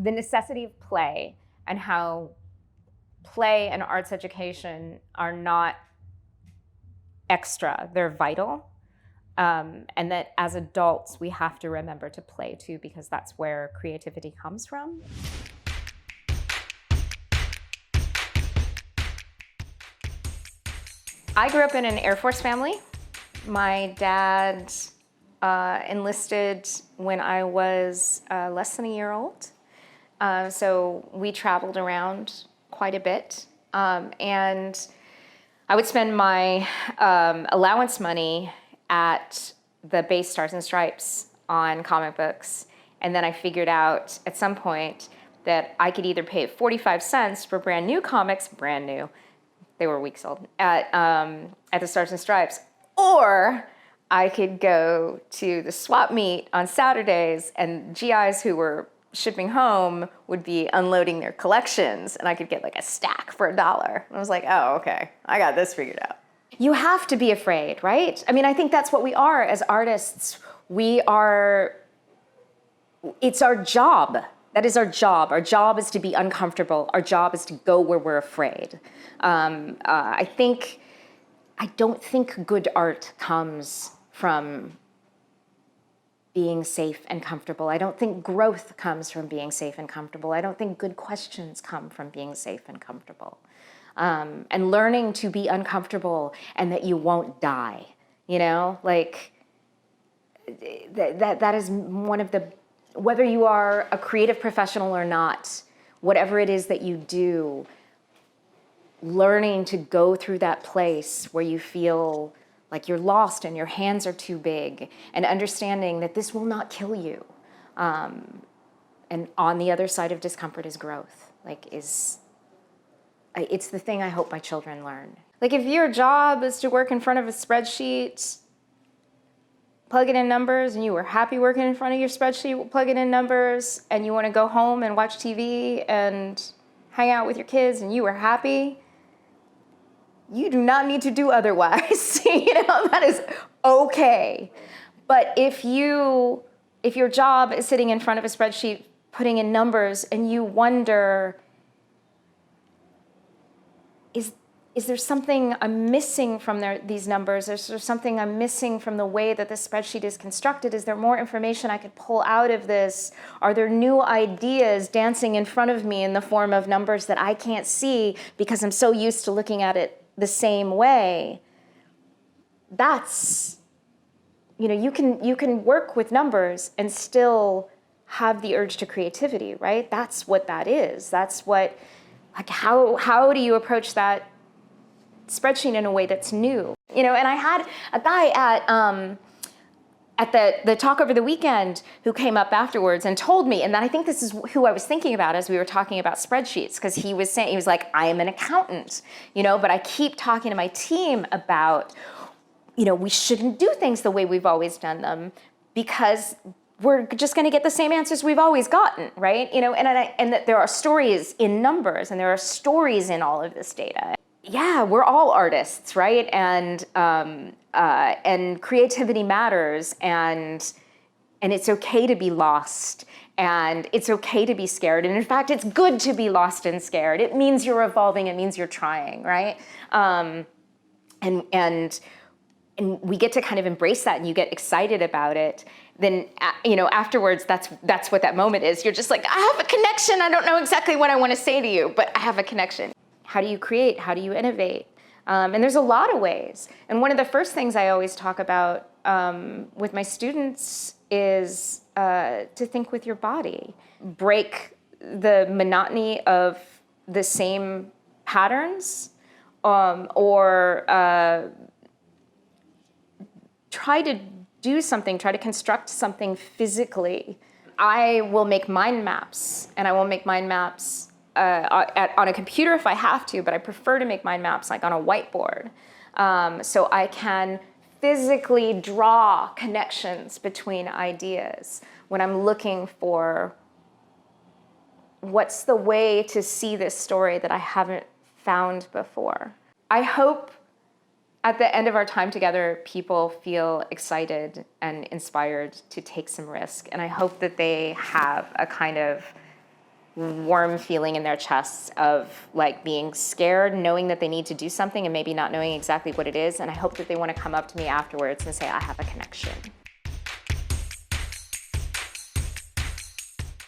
the necessity of play and how play and arts education are not extra, they're vital. And that as adults, we have to remember to play too, because that's where creativity comes from. I grew up in an Air Force family. My dad enlisted when I was less than a year old. So we traveled around quite a bit. And I would spend my allowance money at the base Stars and Stripes on comic books. And then I figured out at some point that I could either pay 45 cents for brand new comics, brand new, they were weeks old, at the Stars and Stripes, or I could go to the swap meet on Saturdays and GIs who were shipping home would be unloading their collections and I could get like a stack for $1. And I was like, oh, okay, I got this figured out. You have to be afraid, right? I mean, I think that's what we are as artists. We are, it's our job. That is our job. Our job is to be uncomfortable. Our job is to go where we're afraid. I don't think good art comes from being safe and comfortable. I don't think growth comes from being safe and comfortable. I don't think good questions come from being safe and comfortable. And learning to be uncomfortable and that you won't die, you know, like that is one of the, whether you are a creative professional or not, whatever it is that you do, learning to go through that place where you feel like you're lost and your hands are too big, and understanding that this will not kill you. And on the other side of discomfort is growth, it's the thing I hope my children learn. Like if your job is to work in front of a spreadsheet, plug it in numbers, and you were happy working in front of your spreadsheet, plug it in numbers, and you want to go home and watch TV and hang out with your kids and you were happy, you do not need to do otherwise. You know, that is okay. But if your job is sitting in front of a spreadsheet, putting in numbers, and you wonder, is there something I'm missing from these numbers? Is there something I'm missing from the way that this spreadsheet is constructed? Is there more information I could pull out of this? Are there new ideas dancing in front of me in the form of numbers that I can't see because I'm so used to looking at it the same way? That's, you know, you can work with numbers and still have the urge to creativity, right? That's what that is. That's what, like, how do you approach that spreadsheet in a way that's new? You know, and I had a guy at the talk over the weekend who came up afterwards and told me, and I think this is who I was thinking about as we were talking about spreadsheets, because he was like, I am an accountant, you know, but I keep talking to my team about, you know, we shouldn't do things the way we've always done them because we're just going to get the same answers we've always gotten, right? You know, and that there are stories in numbers and there are stories in all of this data. Yeah, we're all artists, right? And creativity matters, and it's okay to be lost, and it's okay to be scared. And in fact, it's good to be lost and scared. It means you're evolving. It means you're trying, right? And we get to kind of embrace that, and you get excited about it. Then, you know, afterwards, that's what that moment is. You're just like, I have a connection. I don't know exactly what I want to say to you, but I have a connection. How do you create? How do you innovate? And there's a lot of ways. And one of the first things I always talk about with my students is to think with your body. Break the monotony of the same patterns, or try to do something, try to construct something physically. I will make mind maps, and I will make mind maps on a computer if I have to, but I prefer to make mind maps like on a whiteboard, so I can physically draw connections between ideas when I'm looking for what's the way to see this story that I haven't found before. I hope at the end of our time together, people feel excited and inspired to take some risk, and I hope that they have a kind of warm feeling in their chests of like being scared, knowing that they need to do something and maybe not knowing exactly what it is. And I hope that they want to come up to me afterwards and say, I have a connection.